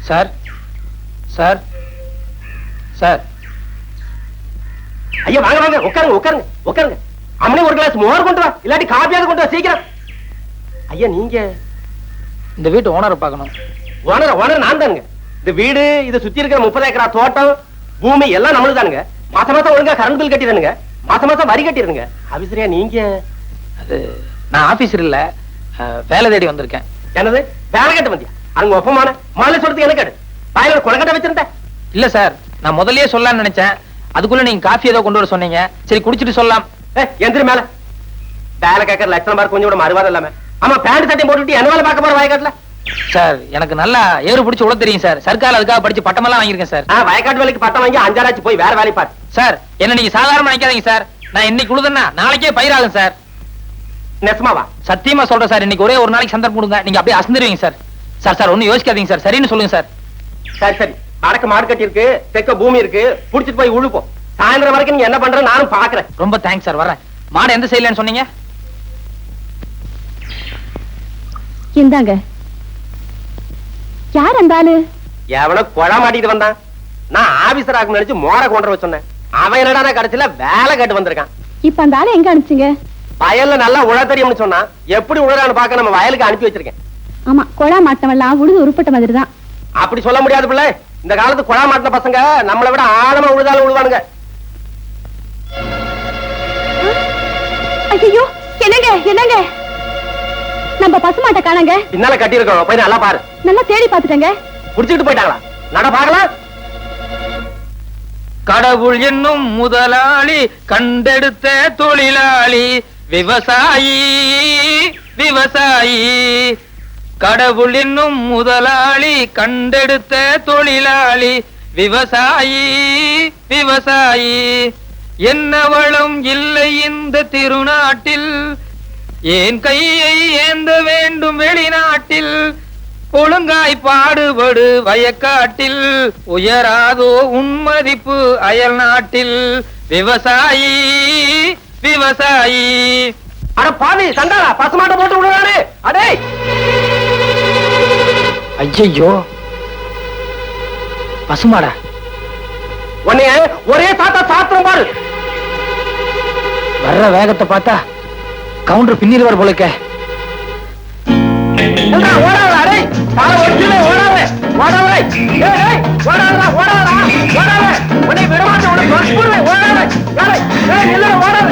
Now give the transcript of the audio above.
Sir sir sir. ஐயா வாங்க வாங்க, உட்காருங்க உட்காருங்க உட்காருங்க. அம்மனே ஒரு கிளாஸ் மோர் கொண்டு வா, இல்லாட்டி காப்பியாவது கொண்டு வா சீக்கிரம். ஐயா நீங்க இந்த வீட்டு ஓனரை பார்க்கணும். ஓனர் நான் தானுங்க. இந்த வீடு இதை சுத்தி இருக்கிற 30 ஏக்கரா தோட்டம் பூமி எல்லாம் நம்மளுக்கு தானுங்க. மாசம் மாசம் ஒழுங்கா கரண்ட் பில் கட்டிடுங்க, மாசம் மாசம் வரி கட்டிடுங்க. ஆபீசரியா நீங்க? அது நான் ஆபீசர் இல்ல, வேலை தேடி வந்திருக்கேன். என்னது வேலை கட்ட வந்தியா? அங்க ஒப்பமான மாலை சொல்றதுக்கு என்ன கேடு? வாயில குளக்கட்ட வச்சிருந்தேன். இல்ல சார், நான் முதல்லயே சொல்லலாம்னு நினைச்சேன். அதுக்குள்ள நீங்க காஃபி ஏதோ கொண்டு வர சொன்னீங்க. சரி குடிச்சிட்டு சொல்லலாம். எந்திரி மேல. வேலை கேட்கற லட்சணம் பாரு, கொஞ்சம் கூட மறுவாதம் இல்லாம. ஆமா பேண்ட் சட்டையும் போட்டுட்டு என்ன வேலை பார்க்க போற வயக்காட்டுல? சார் எனக்கு நல்லா ஏறு பிடிச்சி உள்ள தெரியும் சார். சர்க்கார் அதுக்காக படிச்சு பட்டமெல்லாம் வாங்கியிருக்கேன் சார். வயக்காட்டு வேலைக்கு பட்டம் வாங்கி 5 ஆச்சு, போய் வேற வேலை பாரு. சார் என்ன நீங்க சாதாரணமா நினைக்காதீங்க சார். நான் இன்னைக்கு உழுதுன்னா நாளைக்கே பயிராகும் சார். நெசமாவா? சத்தியமா சொல்றேன் சார். இன்னைக்கு ஒரே ஒரு நாளைக்கு சந்தர்ப்பம் கொடுங்க, நீங்க அப்படியே அசந்துருவீங்க சார். சார் சார் ஒன்னும் யோசிக்காதீங்க சார், சரின்னு சொல்லுங்க சார். சரி சரி, வடக்கு மாடு கட்டி இருக்கு, தெற்க பூமி இருக்கு, புடிச்சிட்டு போய் உழுப்போம். சாயந்தரம் வரைக்கும் நீங்க என்ன பண்ற நானும் பாக்குறேன். ரொம்ப தேங்க்ஸ் சார், வரேன். மாடு எந்த சைடுலன்னு சொன்னீங்க? இந்தாங்க. யார் அந்த ஆளு? எவனோ கொழா மாட்டிட்டு வந்தான். நான் ஆபீசர் ஆகும் நினைச்சு மோர கொண்டு வர சொன்னேன். அவன் என்னடா கடைசியில வேலை கேட்டு வந்திருக்கான். இப்ப அந்த ஆளு எங்க அனுப்பிச்சீங்க? வயல்ல நல்லா உழ தெரியும்னு சொன்னா, எப்படி உழறான்னு பாக்க நம்ம வயலுக்கு அனுப்பி வச்சிருக்கேன். ஆமா, கொழா மாட்டமெல்லாம் உழுது உருப்பட்ட மாதிரி தான். அப்படி சொல்ல முடியாது பிள்ளை. இந்த காலத்து கொழா மாட்டின பசங்க நம்மளை விட ஆழமா உழுதாலும் உழுவானுங்க. ஐயோ என்னங்க என்னங்க, நம்ம பசுமாட்டை காணங்க. பின்னால கட்டி இருக்கோம், போய் நல்லா பாரு. நல்லா தேடி பாத்துட்டேங்க. புடிச்சிட்டு போயிட்டாங்களா? நட பாக்கலாம். கடவுள் என்னும் முதலாளி, கண்டெடுத்த தொழிலாளி, விவசாயி விவசாயி. கடவுள் என்னும் முதலாளி, கண்டெடுத்த தொழிலாளி, விவசாயி விவசாயி. என்ன வளம் இல்லை இந்த திருநாட்டில், ஏன் கையை ஏந்த வேண்டும் வெளிநாட்டில். ஒழுங்காய் பாடுபடு வயக்காட்டில், உயராதோ உன்மதிப்பு அயல் நாட்டில். விவசாயி விவசாயி. அட பாவி சண்டாளா, பசுமாட்டை போட்டு விடுறாரு. அடே ஐயோ, பசுமாடா? உன்னைய ஒரே சாத்தா சாத்திரம் பாரு. வர்ற வேகத்தை பார்த்தா கவுண்டர் பின்னில் வர போலக்க. ஓடாதா? அடே பால ஒடிச்சுல ஓடாத ஓடாத. ஏய் ஓடாதடா ஓடாதடா ஓடாத. உன்னை விட மாட்டேன், உன்னை கொல்லுவேன். ஓடாத. ஏய் இல்ல ஓடாத.